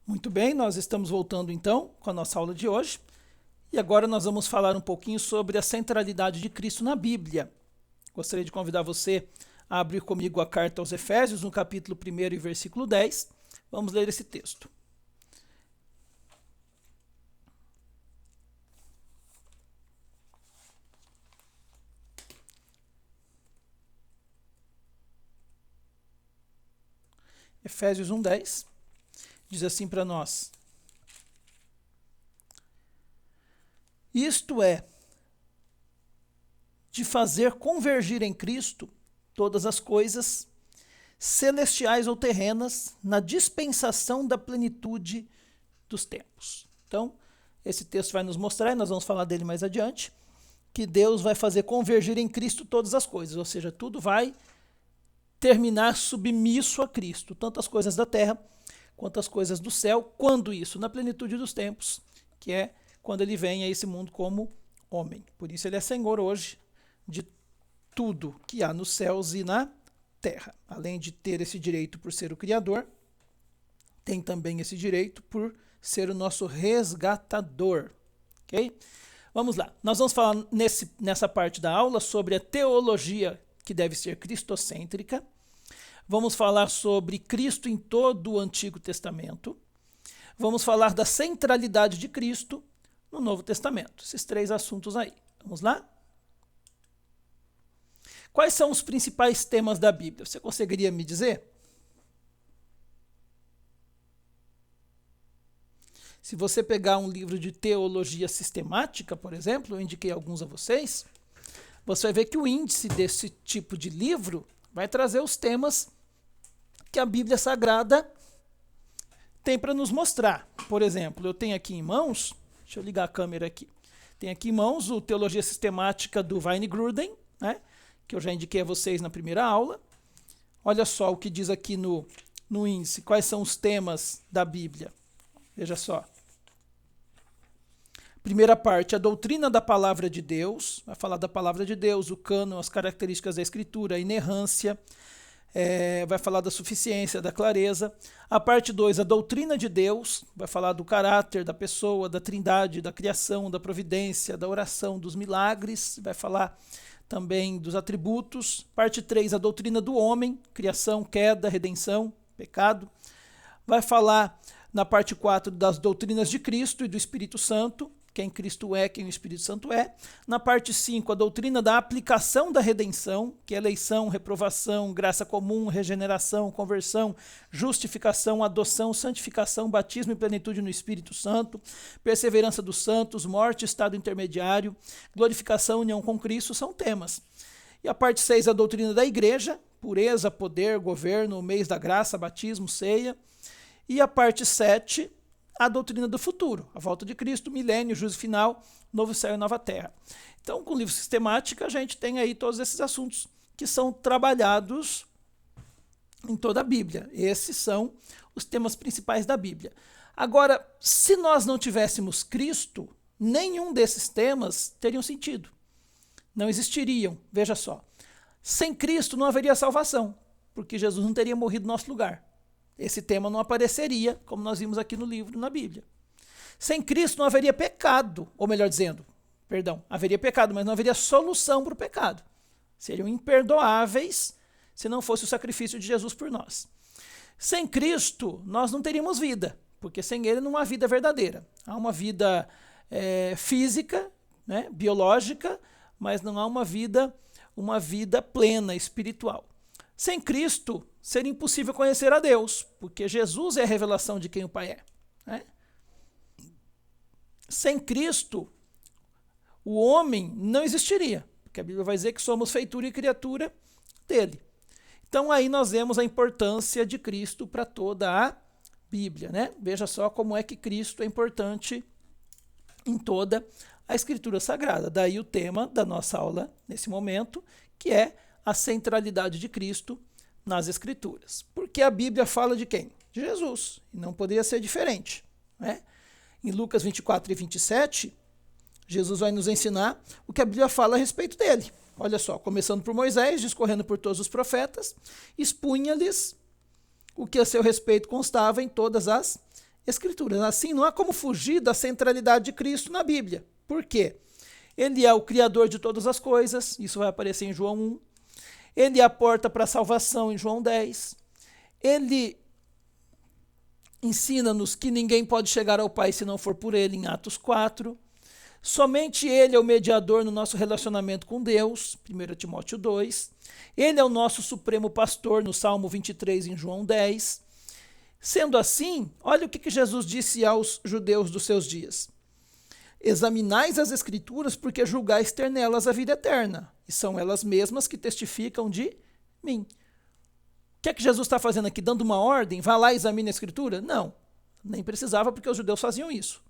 Muito bem, nós estamos voltando então com a nossa aula de hoje e agora nós vamos falar um pouquinho sobre a centralidade de Cristo na Bíblia. Gostaria de convidar você a abrir comigo a carta aos Efésios, no capítulo 1 e versículo 10. Vamos ler esse texto. Efésios 1:10 diz assim para nós: isto é, de fazer convergir em Cristo todas as coisas, celestiais ou terrenas, na dispensação da plenitude dos tempos. Então, esse texto vai nos mostrar, e nós vamos falar dele mais adiante, que Deus vai fazer convergir em Cristo todas as coisas, ou seja, tudo vai terminar submisso a Cristo, tanto as coisas da terra quanto as coisas do céu. Quando isso? Na plenitude dos tempos, que é quando ele vem a esse mundo como homem. Por isso ele é Senhor hoje de tudo que há nos céus e na terra. Além de ter esse direito por ser o Criador, tem também esse direito por ser o nosso resgatador. Ok? Vamos lá. Nós vamos falar nessa parte da aula sobre a teologia que deve ser cristocêntrica. Vamos falar sobre Cristo em todo o Antigo Testamento. Vamos falar da centralidade de Cristo no Novo Testamento. Esses três assuntos aí. Vamos lá? Quais são os principais temas da Bíblia? Você conseguiria me dizer? Se você pegar um livro de teologia sistemática, por exemplo, eu indiquei alguns a vocês, você vai ver que o índice desse tipo de livro vai trazer os temas que a Bíblia Sagrada tem para nos mostrar. Por exemplo, eu tenho aqui em mãos, deixa eu ligar a câmera aqui, tenho aqui em mãos o Teologia Sistemática do Weingrunden, né, que eu já indiquei a vocês na primeira aula. Olha só o que diz aqui no índice, quais são os temas da Bíblia. Veja só. Primeira parte, a doutrina da palavra de Deus, vai falar da palavra de Deus, o cânon, as características da escritura, a inerrância, vai falar da suficiência, da clareza. A parte 2, a doutrina de Deus, vai falar do caráter da pessoa, da trindade, da criação, da providência, da oração, dos milagres, vai falar também dos atributos. Parte 3, a doutrina do homem, criação, queda, redenção, pecado. Vai falar na parte 4 das doutrinas de Cristo e do Espírito Santo, quem Cristo é, quem o Espírito Santo é. Na parte 5, a doutrina da aplicação da redenção, que é eleição, reprovação, graça comum, regeneração, conversão, justificação, adoção, santificação, batismo e plenitude no Espírito Santo, perseverança dos santos, morte, estado intermediário, glorificação, união com Cristo, são temas. E a parte 6, a doutrina da igreja, pureza, poder, governo, mês da graça, batismo, ceia. E a parte 7, a doutrina do futuro, a volta de Cristo, milênio, juízo final, novo céu e nova terra. Então, com o livro Sistemática, a gente tem aí todos esses assuntos que são trabalhados em toda a Bíblia. Esses são os temas principais da Bíblia. Agora, se nós não tivéssemos Cristo, nenhum desses temas teriam sentido. Não existiriam. Veja só. Sem Cristo não haveria salvação, porque Jesus não teria morrido no nosso lugar. Esse tema não apareceria, como nós vimos aqui no livro, na Bíblia. Sem Cristo não haveria pecado, ou melhor dizendo, haveria pecado, mas não haveria solução para o pecado. Seriam imperdoáveis se não fosse o sacrifício de Jesus por nós. Sem Cristo, nós não teríamos vida, porque sem Ele não há vida verdadeira. Há uma vida física, né, biológica, mas não há uma vida plena, espiritual. Sem Cristo, seria impossível conhecer a Deus, porque Jesus é a revelação de quem o Pai é. Né? Sem Cristo, o homem não existiria, porque a Bíblia vai dizer que somos feitura e criatura dele. Então aí nós vemos a importância de Cristo para toda a Bíblia. Né? Veja só como é que Cristo é importante em toda a Escritura Sagrada. Daí o tema da nossa aula nesse momento, que é a centralidade de Cristo nas Escrituras. Porque a Bíblia fala de quem? De Jesus. E não poderia ser diferente. Né? Em Lucas 24 e 27, Jesus vai nos ensinar o que a Bíblia fala a respeito dele. Olha só, começando por Moisés, discorrendo por todos os profetas, expunha-lhes o que a seu respeito constava em todas as Escrituras. Assim, não há como fugir da centralidade de Cristo na Bíblia. Por quê? Ele é o Criador de todas as coisas, isso vai aparecer em João 1. Ele é a porta para a salvação em João 10. Ele ensina-nos que ninguém pode chegar ao Pai se não for por ele, em Atos 4. Somente ele é o mediador no nosso relacionamento com Deus, 1 Timóteo 2. Ele é o nosso supremo pastor, no Salmo 23, em João 10. Sendo assim, olha o que Jesus disse aos judeus dos seus dias. Examinais as Escrituras, porque julgais ter nelas a vida eterna, e são elas mesmas que testificam de mim. O que é que Jesus está fazendo aqui? Dando uma ordem? Vá lá e examine a Escritura? Não, nem precisava, porque os judeus faziam isso.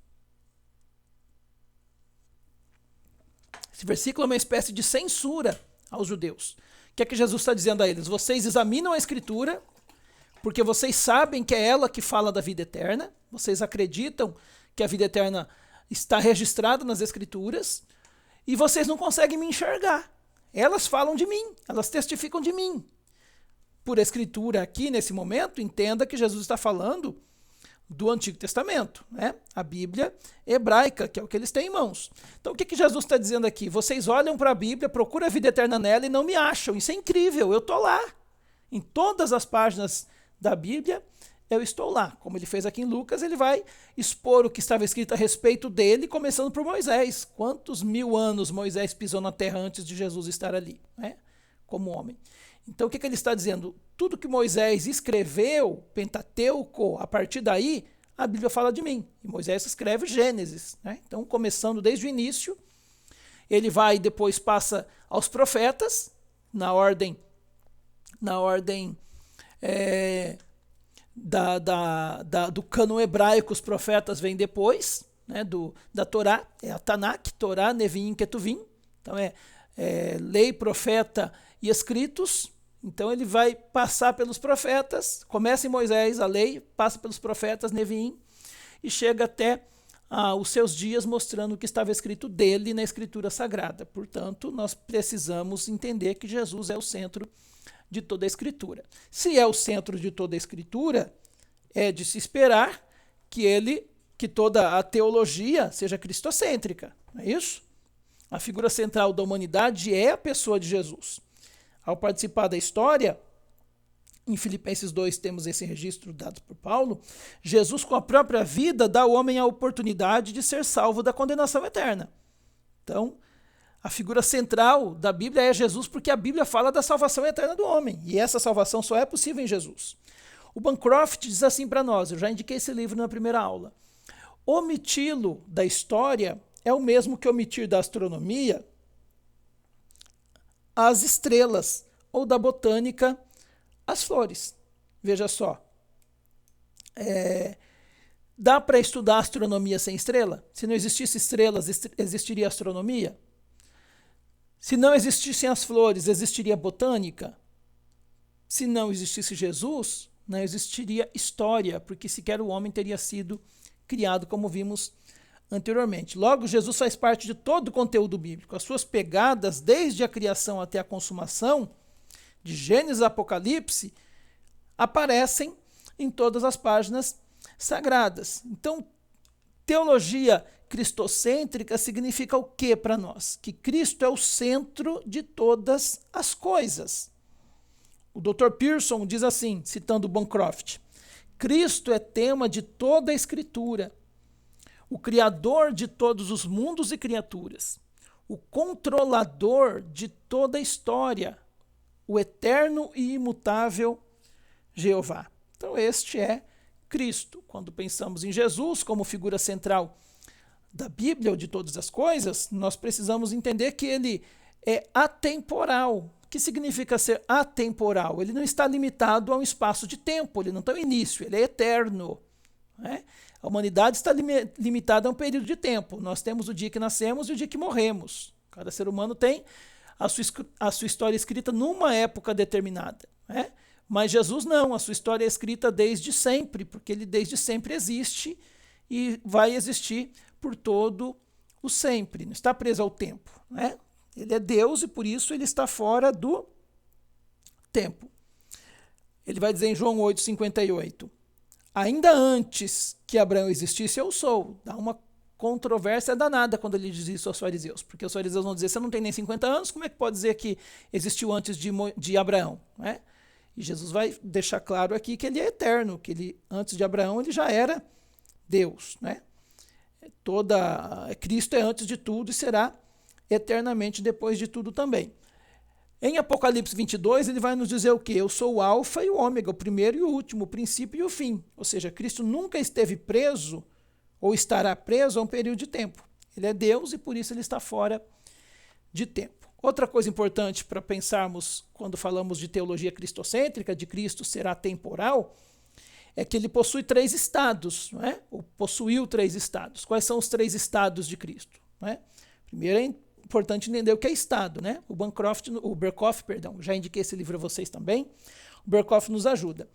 Esse versículo é uma espécie de censura aos judeus. O que é que Jesus está dizendo a eles? Vocês examinam a Escritura, porque vocês sabem que é ela que fala da vida eterna, vocês acreditam que a vida eterna está registrada nas Escrituras, e vocês não conseguem me enxergar. Elas falam de mim, elas testificam de mim. Por Escritura aqui, nesse momento, entenda que Jesus está falando do Antigo Testamento, né? A Bíblia hebraica, que é o que eles têm em mãos. Então, o que Jesus está dizendo aqui? Vocês olham para a Bíblia, procuram a vida eterna nela e não me acham. Isso é incrível, eu estou lá. Em todas as páginas da Bíblia, eu estou lá. Como ele fez aqui em Lucas, ele vai expor o que estava escrito a respeito dele, começando por Moisés. Quantos 1000 anos Moisés pisou na terra antes de Jesus estar ali, né? Como homem. Então, o que ele está dizendo? Tudo que Moisés escreveu, Pentateuco, a partir daí, a Bíblia fala de mim. E Moisés escreve Gênesis, né? Então, começando desde o início, ele vai depois passa aos profetas, na ordem do cânon hebraico. Os profetas vêm depois, né, da Torá, é a Tanakh, Torá, Neviim, Ketuvim. Então, lei, profeta e escritos. Então ele vai passar pelos profetas, começa em Moisés a lei, passa pelos profetas, Neviim, e chega até os seus dias mostrando o que estava escrito dele na Escritura Sagrada. Portanto, nós precisamos entender que Jesus é o centro de toda a Escritura. Se é o centro de toda a Escritura, é de se esperar que toda a teologia seja cristocêntrica, não é isso? A figura central da humanidade é a pessoa de Jesus. Ao participar da história, em Filipenses 2 temos esse registro dado por Paulo, Jesus com a própria vida dá ao homem a oportunidade de ser salvo da condenação eterna. Então, a figura central da Bíblia é Jesus, porque a Bíblia fala da salvação eterna do homem, e essa salvação só é possível em Jesus. O Bancroft diz assim para nós, eu já indiquei esse livro na primeira aula: omiti-lo da história é o mesmo que omitir da astronomia as estrelas, ou da botânica as flores. Veja só, dá para estudar astronomia sem estrela? Se não existisse estrelas, existiria astronomia? Se não existissem as flores, existiria botânica? Se não existisse Jesus, não existiria história, porque sequer o homem teria sido criado, como vimos anteriormente. Logo, Jesus faz parte de todo o conteúdo bíblico. As suas pegadas, desde a criação até a consumação, de Gênesis a Apocalipse, aparecem em todas as páginas sagradas. Então, teologia cristocêntrica significa o que para nós? Que Cristo é o centro de todas as coisas. O Dr. Pearson diz assim, citando Bancroft: Cristo é tema de toda a Escritura, o Criador de todos os mundos e criaturas, o controlador de toda a história, o eterno e imutável Jeová. Então este é Cristo. Quando pensamos em Jesus como figura central da Bíblia ou de todas as coisas, nós precisamos entender que ele é atemporal. O que significa ser atemporal? Ele não está limitado a um espaço de tempo, ele não tem início, ele é eterno, né? A humanidade está limitada a um período de tempo. Nós temos o dia que nascemos e o dia que morremos. Cada ser humano tem a sua história escrita numa época determinada, né? Mas Jesus não, a sua história é escrita desde sempre, porque ele desde sempre existe e vai existir por todo o sempre, não está preso ao tempo, né? Ele é Deus e por isso ele está fora do tempo. Ele vai dizer em João 8,58, ainda antes que Abraão existisse, eu sou. Dá uma controvérsia danada quando ele diz isso aos fariseus, porque os fariseus vão dizer, você não tem nem 50 anos, como é que pode dizer que existiu antes de Abraão? Né? E Jesus vai deixar claro aqui que ele é eterno, que ele, antes de Abraão ele já era Deus. Né? Cristo é antes de tudo e será eternamente depois de tudo também. Em Apocalipse 22, ele vai nos dizer o quê? Eu sou o alfa e o ômega, o primeiro e o último, o princípio e o fim. Ou seja, Cristo nunca esteve preso ou estará preso a um período de tempo. Ele é Deus e por isso ele está fora de tempo. Outra coisa importante para pensarmos quando falamos de teologia cristocêntrica, de Cristo ser atemporal, é que ele possui 3 estados, não é? Ou possuiu 3 estados. Quais são os 3 estados de Cristo? Não é? Primeiro é importante entender o que é estado. Né? O Berkhof, já indiquei esse livro a vocês também, o Berkhof nos ajuda.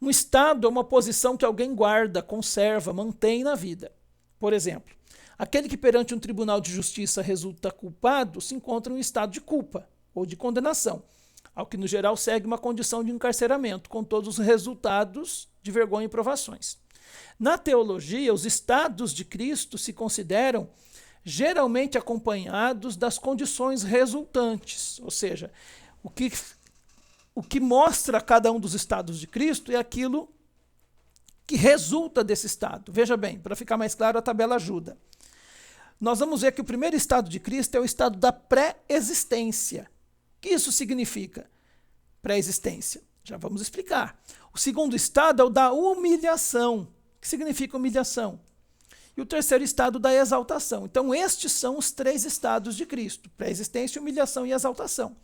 Um estado é uma posição que alguém guarda, conserva, mantém na vida. Por exemplo, aquele que perante um tribunal de justiça resulta culpado se encontra em um estado de culpa ou de condenação, ao que no geral segue uma condição de encarceramento, com todos os resultados de vergonha e provações. Na teologia, os estados de Cristo se consideram geralmente acompanhados das condições resultantes, ou seja, o que mostra cada um dos estados de Cristo é aquilo que resulta desse estado. Veja bem, para ficar mais claro, a tabela ajuda. Nós vamos ver que o primeiro estado de Cristo é o estado da pré-existência. O que isso significa? Pré-existência. Já vamos explicar. O segundo estado é o da humilhação. O que significa humilhação? E o terceiro estado da exaltação. Então, estes são os 3 estados de Cristo: pré-existência, humilhação e exaltação.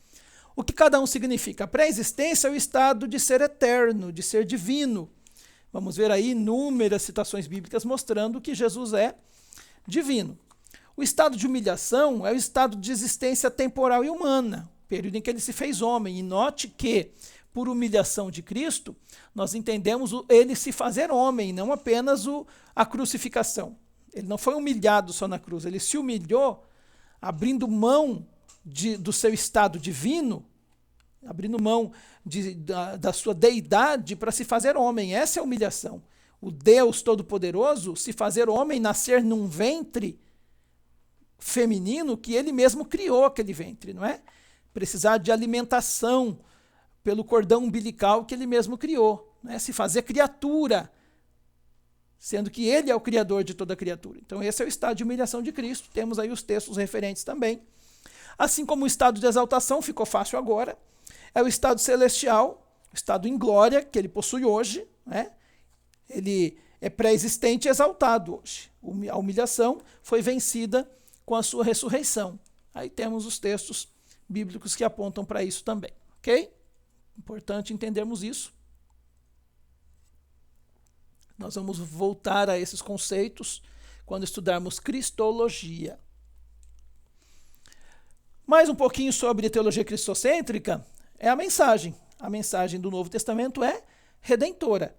O que cada um significa? A pré-existência é o estado de ser eterno, de ser divino. Vamos ver aí inúmeras citações bíblicas mostrando que Jesus é divino. O estado de humilhação é o estado de existência temporal e humana, período em que ele se fez homem. E note que, por humilhação de Cristo, nós entendemos ele se fazer homem, não apenas a crucificação. Ele não foi humilhado só na cruz, ele se humilhou abrindo mão do seu estado divino, abrindo mão da sua deidade para se fazer homem. Essa é a humilhação. O Deus Todo-Poderoso se fazer homem, nascer num ventre feminino que ele mesmo criou aquele ventre, não é? Precisar de alimentação pelo cordão umbilical que ele mesmo criou, né? Se fazer criatura, sendo que ele é o criador de toda criatura. Então esse é o estado de humilhação de Cristo. Temos aí os textos referentes também. Assim como o estado de exaltação, ficou fácil agora, é o estado celestial, o estado em glória que ele possui hoje, né? Ele é pré-existente e exaltado hoje. A humilhação foi vencida com a sua ressurreição. Aí temos os textos bíblicos que apontam para isso também, ok? Importante entendermos isso. Nós vamos voltar a esses conceitos quando estudarmos cristologia. Mais um pouquinho sobre teologia cristocêntrica é a mensagem. A mensagem do Novo Testamento é redentora.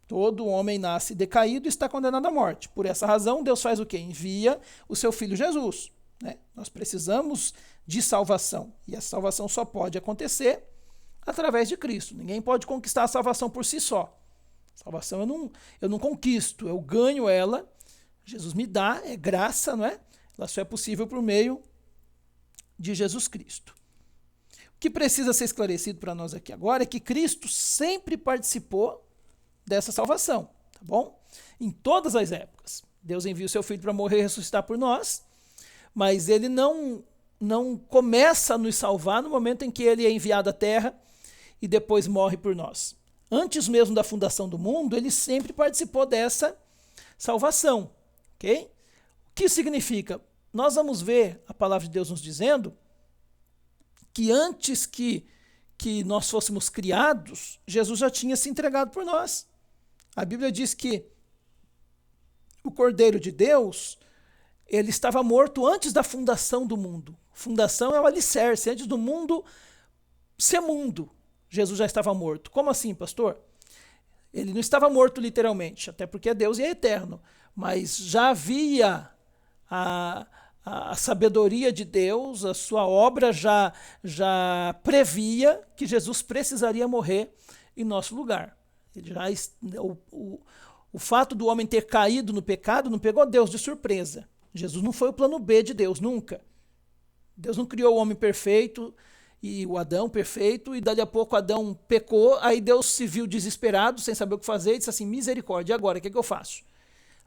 Todo homem nasce decaído e está condenado à morte. Por essa razão, Deus faz o quê? Envia o seu Filho Jesus. Né? Nós precisamos de salvação. E a salvação só pode acontecer através de Cristo. Ninguém pode conquistar a salvação por si só. Salvação eu não conquisto, eu ganho ela. Jesus me dá, é graça, não é? Ela só é possível por meio de Jesus Cristo. O que precisa ser esclarecido para nós aqui agora é que Cristo sempre participou dessa salvação, tá bom? Em todas as épocas. Deus envia o seu Filho para morrer e ressuscitar por nós, mas ele não começa a nos salvar no momento em que ele é enviado à Terra e depois morre por nós. Antes mesmo da fundação do mundo, ele sempre participou dessa salvação, ok? O que significa? Nós vamos ver a palavra de Deus nos dizendo que antes que nós fôssemos criados, Jesus já tinha se entregado por nós. A Bíblia diz que o Cordeiro de Deus, ele estava morto antes da fundação do mundo. Fundação é o alicerce, antes do mundo ser mundo. Jesus já estava morto. Como assim, pastor? Ele não estava morto literalmente, até porque é Deus e é eterno, mas já havia a sabedoria de Deus, a sua obra já previa que Jesus precisaria morrer em nosso lugar. O fato do homem ter caído no pecado não pegou Deus de surpresa. Jesus não foi o plano B de Deus, nunca. Deus não criou o homem perfeito e o Adão perfeito, e dali a pouco Adão pecou, aí Deus se viu desesperado, sem saber o que fazer, e disse assim, misericórdia, e agora, o que eu faço?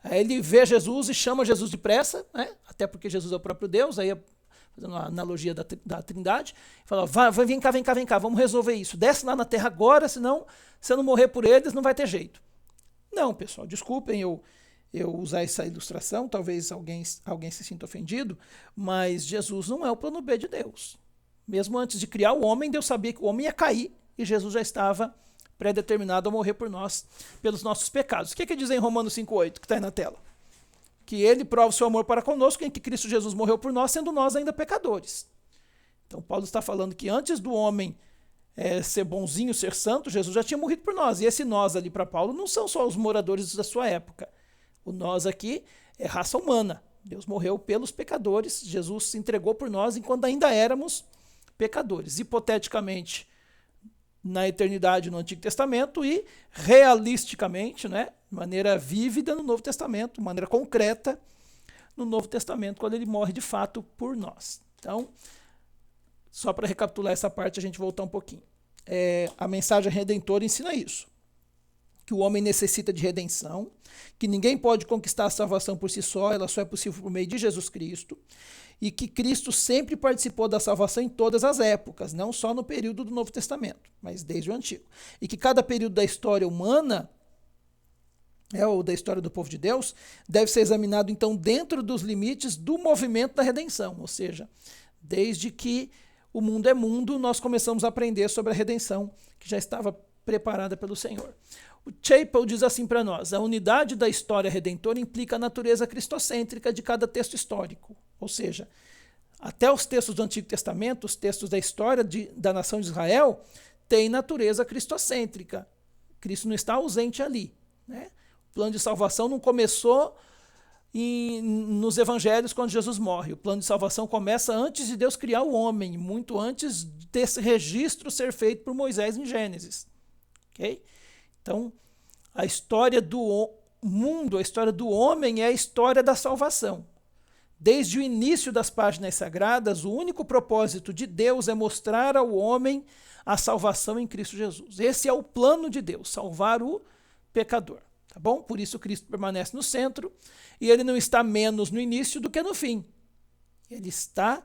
Aí ele vê Jesus e chama Jesus depressa, né? Até porque Jesus é o próprio Deus, aí fazendo uma analogia da Trindade, fala, vem cá, vamos resolver isso, desce lá na terra agora, senão, se eu não morrer por eles, não vai ter jeito. Não, pessoal, desculpem eu usar essa ilustração, talvez alguém se sinta ofendido, mas Jesus não é o plano B de Deus. Mesmo antes de criar o homem, Deus sabia que o homem ia cair e Jesus já estava predeterminado a morrer por nós, pelos nossos pecados. O que diz em Romanos 5,8, que está aí na tela? Que ele prova o seu amor para conosco, em que Cristo Jesus morreu por nós, sendo nós ainda pecadores. Então Paulo está falando que antes do homem ser bonzinho, ser santo, Jesus já tinha morrido por nós. E esse nós ali para Paulo não são só os moradores da sua época. O nós aqui é raça humana. Deus morreu pelos pecadores, Jesus se entregou por nós enquanto ainda éramos pecadores. Hipoteticamente, na eternidade no Antigo Testamento e realisticamente, né, de maneira vívida no Novo Testamento, de maneira concreta no Novo Testamento, quando ele morre de fato por nós. Então, só para recapitular essa parte, a gente voltar um pouquinho. A mensagem redentora ensina isso, que o homem necessita de redenção, que ninguém pode conquistar a salvação por si só, ela só é possível por meio de Jesus Cristo, e que Cristo sempre participou da salvação em todas as épocas, não só no período do Novo Testamento, mas desde o Antigo. E que cada período da história humana, ou da história do povo de Deus, deve ser examinado, então, dentro dos limites do movimento da redenção, ou seja, desde que o mundo é mundo, nós começamos a aprender sobre a redenção que já estava preparada pelo Senhor. O Chappell diz assim para nós, a unidade da história redentora implica a natureza cristocêntrica de cada texto histórico, ou seja, até os textos do Antigo Testamento, os textos da história da nação de Israel, têm natureza cristocêntrica. Cristo não está ausente ali, né? O plano de salvação não começou nos evangelhos quando Jesus morre. O plano de salvação começa antes de Deus criar o homem, muito antes desse registro ser feito por Moisés em Gênesis. Okay? Então, a história do mundo, a história do homem é a história da salvação. Desde o início das páginas sagradas, o único propósito de Deus é mostrar ao homem a salvação em Cristo Jesus. Esse é o plano de Deus, salvar o pecador. Tá bom? Por isso Cristo permanece no centro e ele não está menos no início do que no fim. Ele está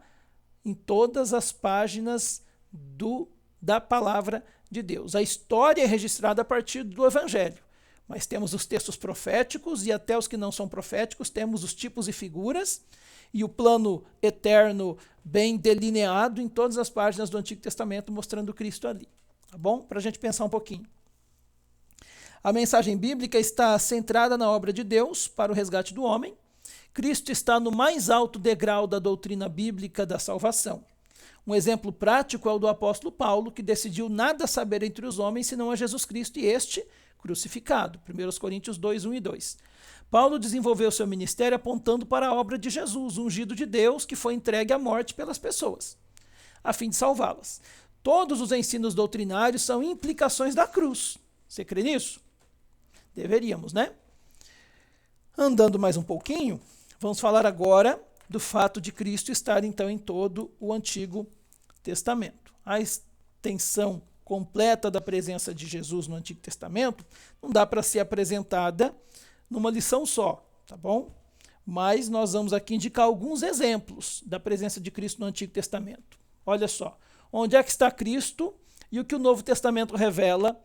em todas as páginas da palavra de Deus. A história é registrada a partir do Evangelho, mas temos os textos proféticos e até os que não são proféticos, temos os tipos e figuras e o plano eterno bem delineado em todas as páginas do Antigo Testamento, mostrando Cristo ali. Tá bom? Para a gente pensar um pouquinho. A mensagem bíblica está centrada na obra de Deus para o resgate do homem. Cristo está no mais alto degrau da doutrina bíblica da salvação. Um exemplo prático é o do apóstolo Paulo, que decidiu nada saber entre os homens senão a Jesus Cristo e este crucificado. 1 Coríntios 2, 1 e 2. Paulo desenvolveu seu ministério apontando para a obra de Jesus, ungido de Deus, que foi entregue à morte pelas pessoas, a fim de salvá-las. Todos os ensinos doutrinários são implicações da cruz. Você crê nisso? Deveríamos, né? Andando mais um pouquinho, vamos falar agora do fato de Cristo estar, então, em todo o Antigo Testamento. A extensão completa da presença de Jesus no Antigo Testamento não dá para ser apresentada numa lição só, tá bom? Mas nós vamos aqui indicar alguns exemplos da presença de Cristo no Antigo Testamento. Olha só, onde é que está Cristo e o que o Novo Testamento revela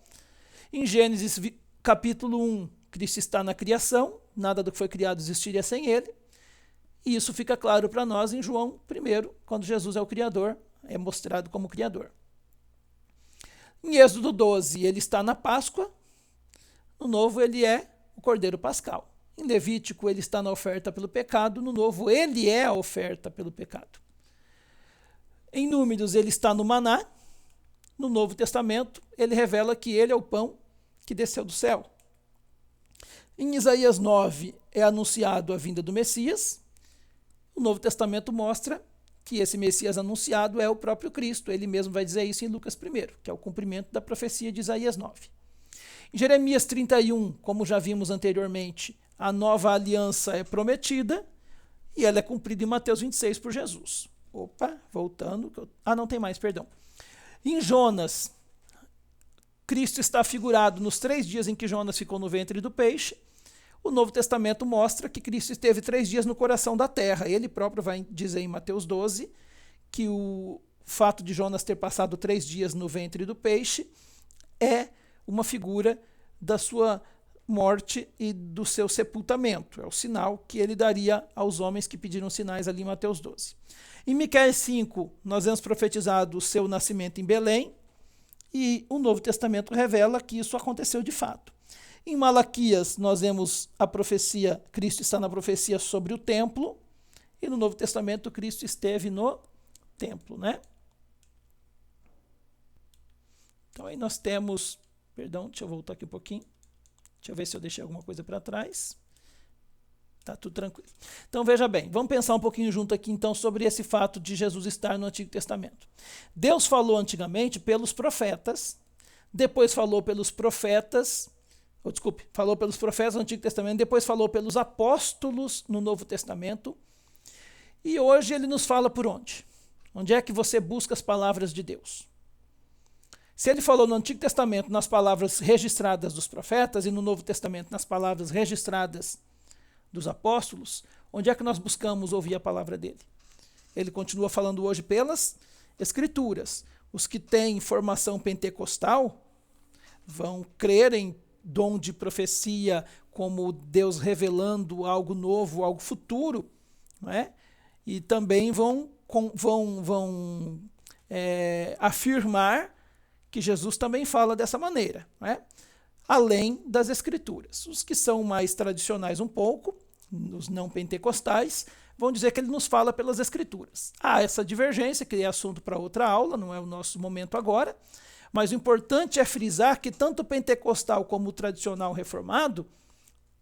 em Gênesis capítulo 1, Cristo está na criação, nada do que foi criado existiria sem ele. E isso fica claro para nós em João 1, quando Jesus é o Criador, é mostrado como Criador. Em Êxodo 12, ele está na Páscoa. No Novo, ele é o Cordeiro Pascal. Em Levítico, ele está na oferta pelo pecado. No Novo, ele é a oferta pelo pecado. Em Números, ele está no maná. No Novo Testamento, ele revela que ele é o pão que desceu do céu. Em Isaías 9 é anunciado a vinda do Messias. O Novo Testamento mostra que esse Messias anunciado é o próprio Cristo. Ele mesmo vai dizer isso em Lucas 1, que é o cumprimento da profecia de Isaías 9. Em Jeremias 31, como já vimos anteriormente, a nova aliança é prometida e ela é cumprida em Mateus 26 por Jesus. Opa, voltando. Não tem mais, perdão. Em Jonas, Cristo está figurado nos 3 dias em que Jonas ficou no ventre do peixe. O Novo Testamento mostra que Cristo esteve 3 dias no coração da terra. Ele próprio vai dizer em Mateus 12 que o fato de Jonas ter passado 3 dias no ventre do peixe é uma figura da sua morte e do seu sepultamento. É o sinal que ele daria aos homens que pediram sinais ali em Mateus 12. Em Miqueias 5, nós vemos profetizado o seu nascimento em Belém, e o Novo Testamento revela que isso aconteceu de fato. Em Malaquias, nós vemos a profecia, Cristo está na profecia sobre o templo, e no Novo Testamento, Cristo esteve no templo, né? Então aí nós temos, perdão, deixa eu voltar aqui um pouquinho, deixa eu ver se eu deixei alguma coisa para trás. Tá tudo tranquilo. Então veja bem, vamos pensar um pouquinho junto aqui então sobre esse fato de Jesus estar no Antigo Testamento. Deus falou antigamente pelos profetas, depois falou pelos profetas, falou pelos profetas no Antigo Testamento, depois falou pelos apóstolos no Novo Testamento, e hoje ele nos fala por onde? Onde é que você busca as palavras de Deus? Se ele falou no Antigo Testamento nas palavras registradas dos profetas e no Novo Testamento nas palavras registradas dos apóstolos, onde é que nós buscamos ouvir a palavra dele? Ele continua falando hoje pelas Escrituras. Os que têm formação pentecostal vão crer em dom de profecia como Deus revelando algo novo, algo futuro, não é? E também vão afirmar que Jesus também fala dessa maneira, não é? Além das Escrituras. Os que são mais tradicionais um pouco, os não pentecostais, vão dizer que ele nos fala pelas Escrituras. Há essa divergência, que é assunto para outra aula, não é o nosso momento agora, mas o importante é frisar que tanto o pentecostal como o tradicional reformado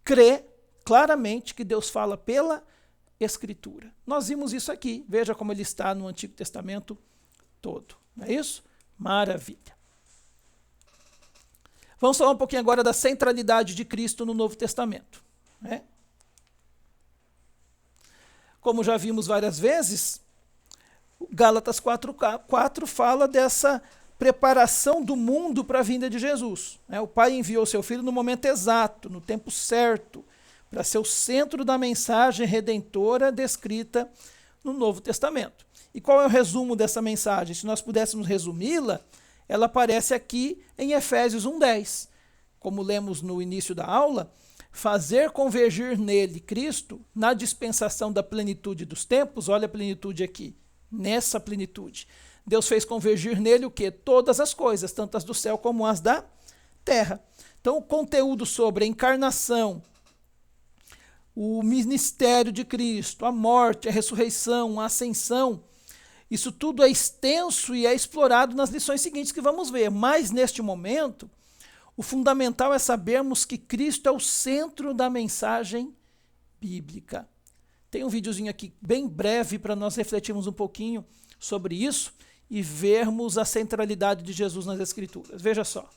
crê claramente que Deus fala pela Escritura. Nós vimos isso aqui, veja como ele está no Antigo Testamento todo, não é isso? Maravilha. Vamos falar um pouquinho agora da centralidade de Cristo no Novo Testamento, né? Como já vimos várias vezes, Gálatas 4:4 fala dessa preparação do mundo para a vinda de Jesus, né? O Pai enviou seu Filho no momento exato, no tempo certo, para ser o centro da mensagem redentora descrita no Novo Testamento. E qual é o resumo dessa mensagem? Se nós pudéssemos resumi-la, ela aparece aqui em Efésios 1:10. Como lemos no início da aula, fazer convergir nele, Cristo, na dispensação da plenitude dos tempos, olha a plenitude aqui, nessa plenitude. Deus fez convergir nele o quê? Todas as coisas, tanto as do céu como as da terra. Então, o conteúdo sobre a encarnação, o ministério de Cristo, a morte, a ressurreição, a ascensão, isso tudo é extenso e é explorado nas lições seguintes que vamos ver. Mas, neste momento, o fundamental é sabermos que Cristo é o centro da mensagem bíblica. Tem um videozinho aqui bem breve para nós refletirmos um pouquinho sobre isso e vermos a centralidade de Jesus nas Escrituras. Veja só.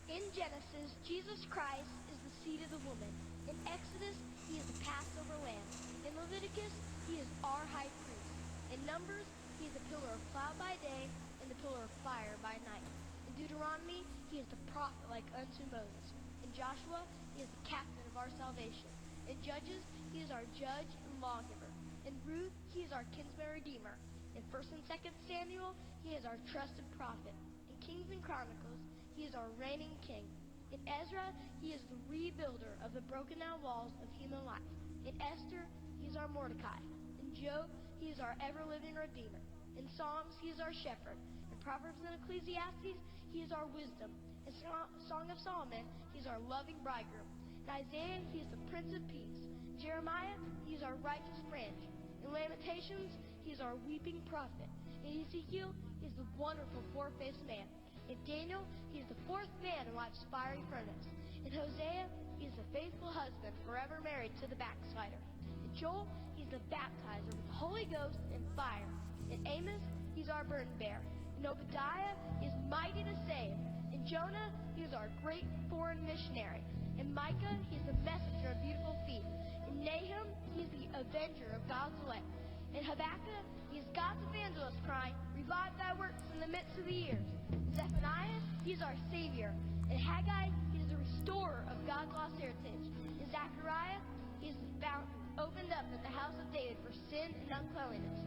In Genesis, Jesus Christ is the seed of the woman. In Exodus, he is the Passover lamb. In Leviticus, he is our high priest. In Numbers, he is the pillar of cloud by day and the pillar of fire by night. In Deuteronomy, he is the prophet like unto Moses. In Joshua, he is the captain of our salvation. In Judges, he is our judge and lawgiver. In Ruth, he is our kinsman redeemer. In 1st and 2nd Samuel, he is our trusted prophet. In Kings and Chronicles, he is our reigning king. In Ezra, he is the rebuilder of the broken down walls of human life. In Esther, he is our Mordecai. In Job, he is our ever-living redeemer. In Psalms, he is our shepherd. In Proverbs and Ecclesiastes, he is our wisdom. In Song of Solomon, he is our loving bridegroom. In Isaiah, he is the Prince of Peace. In Jeremiah, he is our righteous branch. In Lamentations, he is our weeping prophet. In Ezekiel, he is the wonderful four-faced man. In Daniel, he is the fourth man in life's fiery furnace. In Hosea, he is the faithful husband forever married to the backslider. In Joel, he is the baptizer with the Holy Ghost and fire. In Amos, he's our burden bearer. In Obadiah, he is mighty to save. In Jonah, he is our great foreign missionary. In Micah, he is the messenger of beautiful feet. In Nahum, he is the avenger of God's elect. In Habakkuk, he is God's evangelist crying, revive thy works in the midst of the years. In Zephaniah, he is our Savior. In Haggai, he is the restorer of God's lost heritage. In Zechariah, he is the fountain opened up at the house of David for sin and uncleanliness.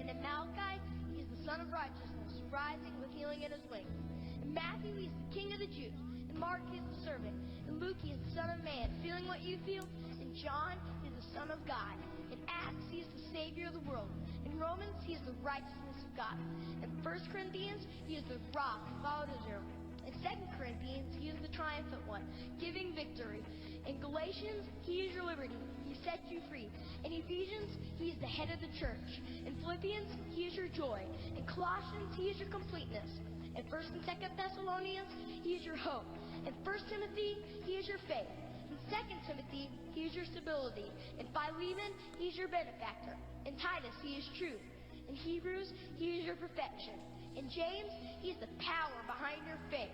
And in Malachi, he is the Son of Righteousness, rising with healing in his wings. In Matthew, he is the King of the Jews. In Mark, he is the servant. In Luke, he is the Son of Man, feeling what you feel. In John, he is the Son of God. In Acts, he is the Savior of the world. In Romans, he is the righteousness of God. In 1 Corinthians, he is the rock who followed Israel. In 2 Corinthians, he is the triumphant one, giving victory. In Galatians, he is your liberty. He set you free. In Ephesians, he is the head of the church. In Philippians, he is your joy. In Colossians, he is your completeness. In 1 and 2 Thessalonians, he is your hope. In 1 Timothy, he is your faith. In 2 Timothy, he is your stability. In Philemon, he is your benefactor. In Titus, he is truth. In Hebrews, he is your perfection. In James, he is the power behind your faith.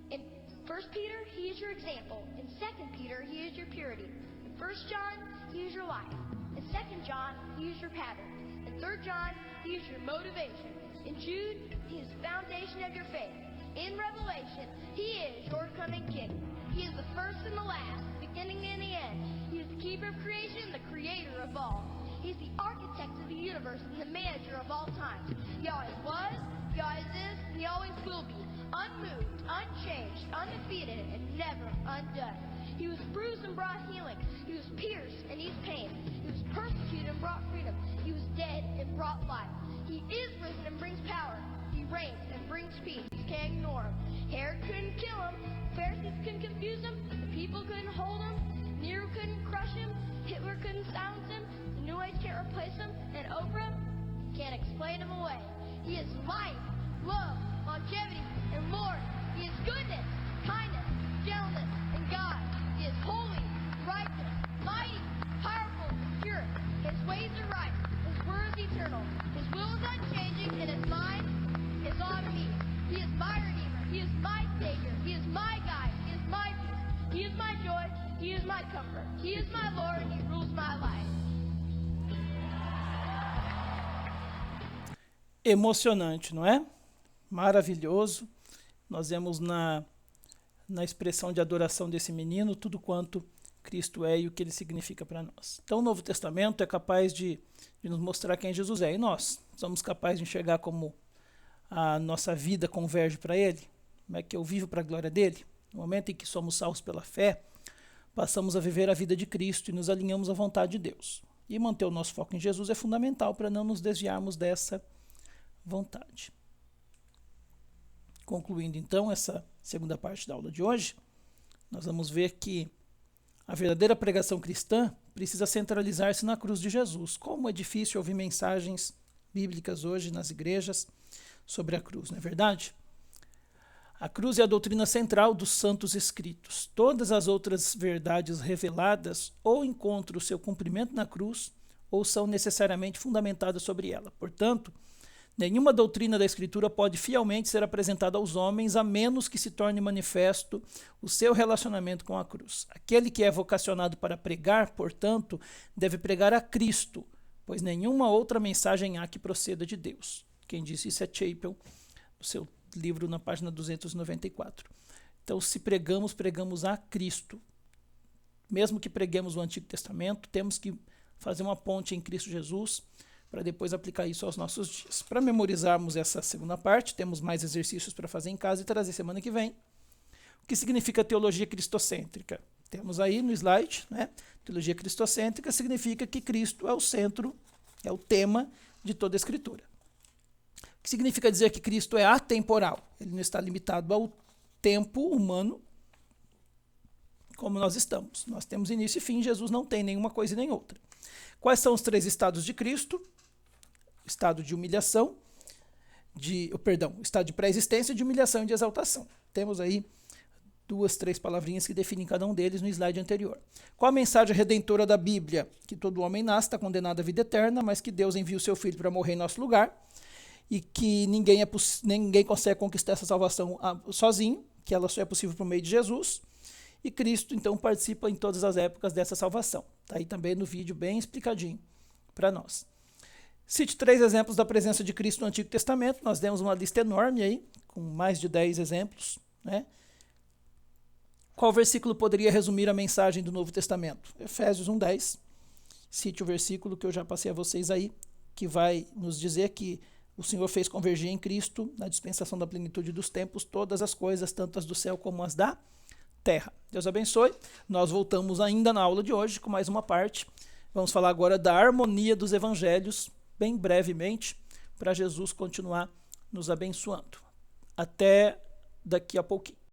In 1 Peter, he is your example. In 2 Peter, he is your purity. In 1 John, he is your life. In 2 John, he is your pattern. In 3 John, he is your motivation. In Jude, he is the foundation of your faith. In Revelation, he is your coming king. He is the first and the last, the beginning and the end. He is the keeper of creation, the creator of all. He is the architect of the universe and the manager of all time. He always was, he always is, and he always will be. Unmoved, unchanged, undefeated, and never undone. He was bruised and brought healing. He was pierced and eased pain. He was persecuted and brought freedom. He was dead and brought life. He is risen and brings power. He reigns and brings peace. You can't ignore him. Herod couldn't kill him. Pharisees couldn't confuse him. The people couldn't hold him. Nero couldn't crush him. Hitler couldn't silence him. The New Age can't replace him. And Oprah can't explain him away. He is life, love, longevity, and Lord. He is goodness, kindness, gentleness, and God. He is holy, righteous, mighty, powerful, and pure. His ways are right. His word is eternal. His will is unchanging, and his mind is on me. He is my Redeemer. He is my Savior. He is my guide. He is my peace. He is my joy. He is my comfort. He is my Lord, and he rules my life. Emocionante, não é? Maravilhoso. Nós vemos na expressão de adoração desse menino tudo quanto Cristo é e o que ele significa para nós. Então o Novo Testamento é capaz de nos mostrar quem Jesus é. E nós somos capazes de enxergar como a nossa vida converge para ele? Como é que eu vivo para a glória dele? No momento em que somos salvos pela fé, passamos a viver a vida de Cristo e nos alinhamos à vontade de Deus. E manter o nosso foco em Jesus é fundamental para não nos desviarmos dessa vontade. Concluindo então essa segunda parte da aula de hoje, nós vamos ver que a verdadeira pregação cristã precisa centralizar-se na cruz de Jesus. Como é difícil ouvir mensagens bíblicas hoje nas igrejas sobre a cruz, não é verdade? A cruz é a doutrina central dos santos escritos. Todas as outras verdades reveladas ou encontram o seu cumprimento na cruz ou são necessariamente fundamentadas sobre ela. Portanto, nenhuma doutrina da Escritura pode fielmente ser apresentada aos homens, a menos que se torne manifesto o seu relacionamento com a cruz. Aquele que é vocacionado para pregar, portanto, deve pregar a Cristo, pois nenhuma outra mensagem há que proceda de Deus. Quem disse isso é Chappell, no seu livro na página 294. Então, se pregamos, pregamos a Cristo. Mesmo que preguemos o Antigo Testamento, temos que fazer uma ponte em Cristo Jesus, para depois aplicar isso aos nossos dias. Para memorizarmos essa segunda parte, temos mais exercícios para fazer em casa e trazer semana que vem. O que significa teologia cristocêntrica? Temos aí no slide, né? Teologia cristocêntrica significa que Cristo é o centro, é o tema de toda a Escritura. O que significa dizer que Cristo é atemporal? Ele não está limitado ao tempo humano como nós estamos. Nós temos início e fim, Jesus não tem nenhuma coisa e nem outra. Quais são os três estados de Cristo? Estado de humilhação, estado de pré-existência, de humilhação e de exaltação. Temos aí 2, 3 palavrinhas que definem cada um deles no slide anterior. Qual a mensagem redentora da Bíblia? Que todo homem nasce, está condenado à vida eterna, mas que Deus envia o seu Filho para morrer em nosso lugar e que ninguém consegue conquistar essa salvação sozinho, que ela só é possível por meio de Jesus. E Cristo, então, participa em todas as épocas dessa salvação. Está aí também no vídeo bem explicadinho para nós. Cite 3 exemplos da presença de Cristo no Antigo Testamento. Nós demos uma lista enorme aí, com mais de 10 exemplos, né? Qual versículo poderia resumir a mensagem do Novo Testamento? Efésios 1:10. Cite o versículo que eu já passei a vocês aí, que vai nos dizer que o Senhor fez convergir em Cristo, na dispensação da plenitude dos tempos, todas as coisas, tanto as do céu como as da terra. Deus abençoe. Nós voltamos ainda na aula de hoje com mais uma parte. Vamos falar agora da harmonia dos evangelhos, bem brevemente, para Jesus continuar nos abençoando. Até daqui a pouquinho.